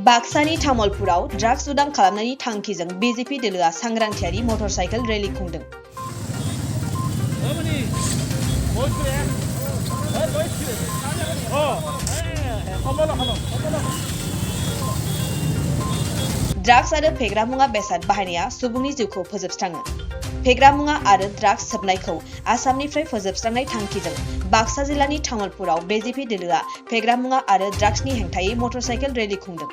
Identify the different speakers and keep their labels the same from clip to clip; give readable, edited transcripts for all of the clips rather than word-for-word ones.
Speaker 1: बाक्सानि तामुलपुराव drugs उदां खालामनायनि थांखिजों बीजेपी दोलोआ सांग्रांथियारि मटरसाइकेल रेली खुंदों। ड्राग्स आरो फेग्रा मुवा बेसाद बाहायनाया सुबुंनि जिउखौ फोजोबस्राङो। फेग्रा मुवा आरो ड्राग्स सोबनायखौ आसामनिफ्राय फोजोबस्रांनाय थांखिजों बाक्सा जिल्लानि तामुलपुराव बीजेपी दोलोआ फेग्रा मुवा आरो ड्राग्सनि हेंथायै मटरसाइकेल रेली खुंदों।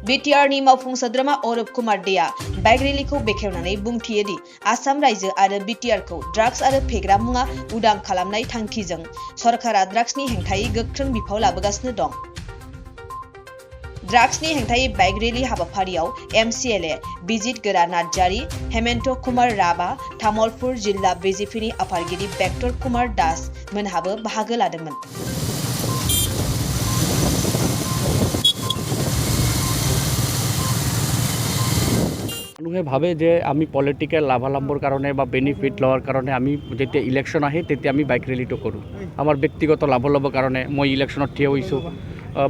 Speaker 1: बीटीआरनि मावफुं सोद्रोमा अरूप कुमार देआ बाइक रेलीखौ बेखेवनानै बुंथियो दि आसाम रायजो आरो बीटीआरखौ ड्राग्स आरो फेग्रा मुवा उदां खालामनाय थांखिजों सरकारा ड्राग्सनि हेंथायै गोख्रों बिफाव लाबोगासिनो दं। ड्राग्सनि हेंथायै बाइक रेली हाबाफारियाव एमसीएलए बिजित गोरा नार्जारी, हेमन्त कुमार राभा, तामुलपुर जिल्ला बीजेपीनि आफादगिरि बेक्टर कुमार दास मोनहाबो बाहागो लादोंमोन।
Speaker 2: মানুহে ভাবে যে আমি পলিটিক্যাল লাভালাভৰ কাৰণে বা বেনিফিট লোৱাৰ কাৰণে আমি যেতিয়া ইলেকশ্যন আহে তেতিয়া আমি বাইক ৰেলীটো কৰোঁ। আমাৰ ব্যক্তিগত লাভ ল'বৰ কাৰণে মই ইলেকশ্যনত থিয় হৈছোঁ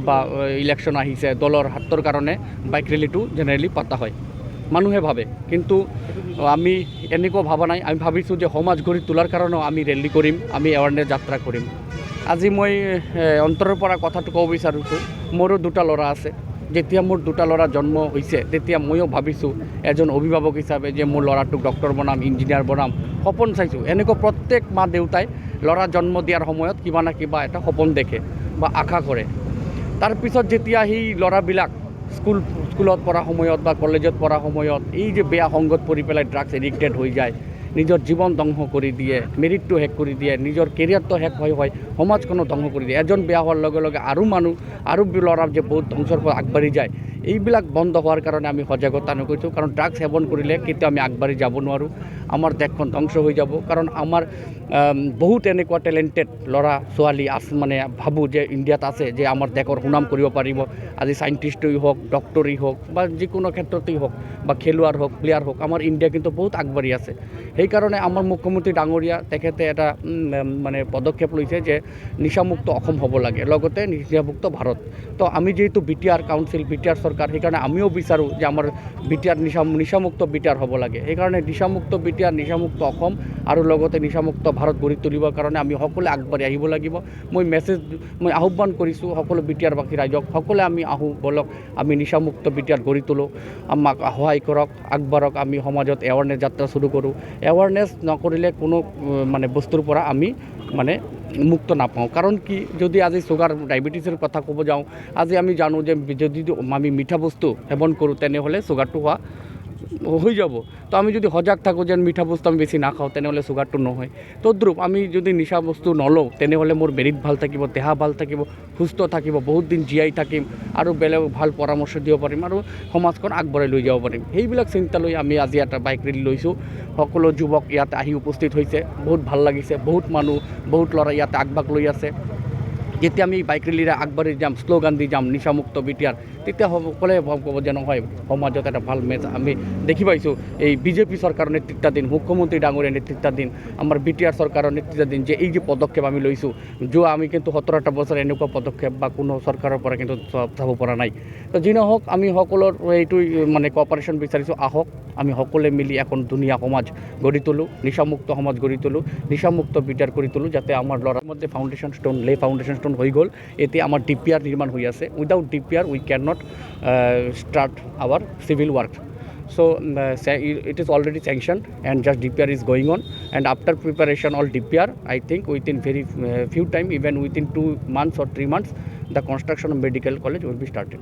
Speaker 2: বা ইলেকশ্যন আহিছে দলৰ হাতৰ কাৰণে বাইক ৰেলীটো জেনেৰেলি পতা হয় মানুহে ভাবে। কিন্তু আমি এনেকুৱা ভাবা নাই, আমি ভাবিছোঁ যে সমাজ গঢ়ি তোলাৰ কাৰণেও আমি ৰেলী কৰিম, আমি এৱাৰনেছ যাত্ৰা কৰিম। আজি মই অন্তৰৰ পৰা কথাটো ক'ব বিচাৰিছোঁ, মোৰো দুটা ল'ৰা আছে। যেতিয়া মোৰ দুটা ল'ৰা জন্ম হৈছে তেতিয়া ময়ো ভাবিছোঁ এজন অভিভাৱক হিচাপে যে মোৰ ল'ৰাটোক ডক্টৰ বনাম, ইঞ্জিনিয়াৰ বনাম, সপোন চাইছোঁ। এনেকুৱা প্ৰত্যেক মা দেউতাই ল'ৰা জন্ম দিয়াৰ সময়ত কিবা না কিবা এটা সপোন দেখে বা আশা কৰে। তাৰপিছত যেতিয়া সেই ল'ৰাবিলাক স্কুলত পঢ়া সময়ত বা কলেজত পঢ়া সময়ত এই যে বেয়া সংগত পৰি পেলাই ড্ৰাগছ এডিক্টেড হৈ যায়, নিজৰ জীৱন ধ্বংস কৰি দিয়ে, মেৰিটটো শেষ কৰি দিয়ে, নিজৰ কেৰিয়াৰটো শেষ হয়, সমাজখনো ধ্বংস কৰি দিয়ে। এজন বেয়া হোৱাৰ লগে লগে আৰু মানুহ আৰু ল'ৰা যে বহুত ধ্বংসৰ পৰা আগবাঢ়ি যায়, এইবিলাক বন্ধ হোৱাৰ কাৰণে আমি সজাগতা নকৰিছোঁ। কাৰণ ড্ৰাগছ সেৱন কৰিলে কেতিয়াও আমি আগবাঢ়ি যাব নোৱাৰোঁ, আমাৰ দেশখন ধ্বংস হৈ যাব। কাৰণ আমাৰ বহুত এনেকুৱা টেলেণ্টেড ল'ৰা ছোৱালী মানে ভাবোঁ যে ইণ্ডিয়াত আছে যে আমাৰ দেশৰ সুনাম কৰিব পাৰিব। আজি চাইণ্টিষ্টেই হওক, ডক্টৰেই হওক বা যিকোনো ক্ষেত্ৰতেই হওক বা খেলুৱৈ হওক, প্লেয়াৰ হওক, আমাৰ ইণ্ডিয়া কিন্তু বহুত আগবাঢ়ি আছে। সেইকাৰণে আমাৰ মুখ্যমন্ত্ৰী ডাঙৰীয়া তেখেতে এটা মানে পদক্ষেপ লৈছে যে নিচামুক্ত অসম হ'ব লাগে, লগতে নিচামুক্ত ভাৰত। তো আমি যিহেতু বিটিআৰ কাউন্সিল, বিটিআৰ চৰকাৰ, সেইকাৰণে আমিও বিচাৰোঁ যে আমাৰ বিটিআৰ নিচামুক্ত বিটিআৰ হ'ব লাগে। সেইকাৰণে নিচামুক্ত বিটিআৰ, নিচামুক্ত অসম আৰু লগতে নিচামুক্ত ভাৰত গঢ়ি তুলিবৰ কাৰণে আমি সকলোৱে আগবাঢ়ি আহিব লাগিব। মই আহ্বান কৰিছোঁ সকলো বিটিআৰবাসী ৰাইজক, সকলোৱে আমি আহোঁ, বলক আমি নিচামুক্ত বিটিআৰ গঢ়ি তোলোঁ, আমাক সহায় কৰক, আগবাঢ়ক, আমি সমাজত এৱাৰনেছ যাত্ৰা চুৰু কৰোঁ। এৱাৰনেছ নকৰিলে কোনো মানে বস্তুৰ পৰা আমি মানে মুক্ত নাপাওঁ। কাৰণ কি, যদি আজি চুগাৰ ডায়েবেটিছৰ কথা ক'ব যাওঁ, আজি আমি জানো যে যদি আমি মিঠা বস্তু সেৱন কৰোঁ তেনেহ'লে চুগাৰটো হৈ যাব। তো আমি যদি সজাগ থাকোঁ যে মিঠা বস্তু আমি বেছি নাখাওঁ তেনেহ'লে চুগাৰটো নহয়। তদ্ৰূপ আমি যদি নিচা বস্তু নলওঁ তেনেহ'লে মোৰ মেৰিট ভাল থাকিব, দেহা ভাল থাকিব, সুস্থ থাকিব, বহুত দিন জীয়াই থাকিম আৰু বেলেগ ভাল পৰামৰ্শ দিব পাৰিম আৰু সমাজখন আগবঢ়াই লৈ যাব পাৰিম। সেইবিলাক চিন্তা লৈ আমি আজি এটা বাইক ৰেলী লৈছোঁ। সকলো যুৱক ইয়াতে আহি উপস্থিত হৈছে, বহুত ভাল লাগিছে। বহুত মানুহ, বহুত ল'ৰা ইয়াতে আগভাগ লৈ আছে। যেতিয়া আমি বাইক ৰেলীৰে আগবাঢ়ি যাম, শ্লোগান দি যাম নিচামুক্ত বিটিআৰ, তেতিয়া সকলোৱে ক'ব যে নহয় সমাজত এটা ভাল মেচ আমি দেখি পাইছোঁ। এই বিজেপি চৰকাৰৰ নেতৃত্বাধীন, মুখ্যমন্ত্ৰী ডাঙৰীয়াৰ নেতৃত্বাধীন, আমাৰ বিটিআৰ চৰকাৰৰ নেতৃত্বাধীন যে এই যে পদক্ষেপ আমি লৈছোঁ, আমি কিন্তু 17টা বছৰ এনেকুৱা পদক্ষেপ বা কোনো চৰকাৰৰ পৰা কিন্তু চাব পৰা নাই। তো যি নহওক আমি সকলোৰ এইটো মানে কোঅপাৰেশ্যন বিচাৰিছোঁ। আহক আমি সকলোৱে মিলি এখন ধুনীয়া সমাজ গঢ়ি তোলোঁ, নিচামুক্ত সমাজ গঢ়ি তোলোঁ, নিচামুক্ত বিটিআৰ কৰি তোলোঁ, যাতে আমাৰ ল'ৰাৰ মধ্যে ফাউণ্ডেশ্যন ষ্ট'ন হৈ গ'ল। এতিয়া আমাৰ ডিপিআৰ নিৰ্মাণ হৈ আছে। Without DPR we can not start our civil work. So it is already sanctioned and just DPR is going on, and after preparation all DPR, I think within very few time, even within 2 months or 3 months, the construction of medical college will be started.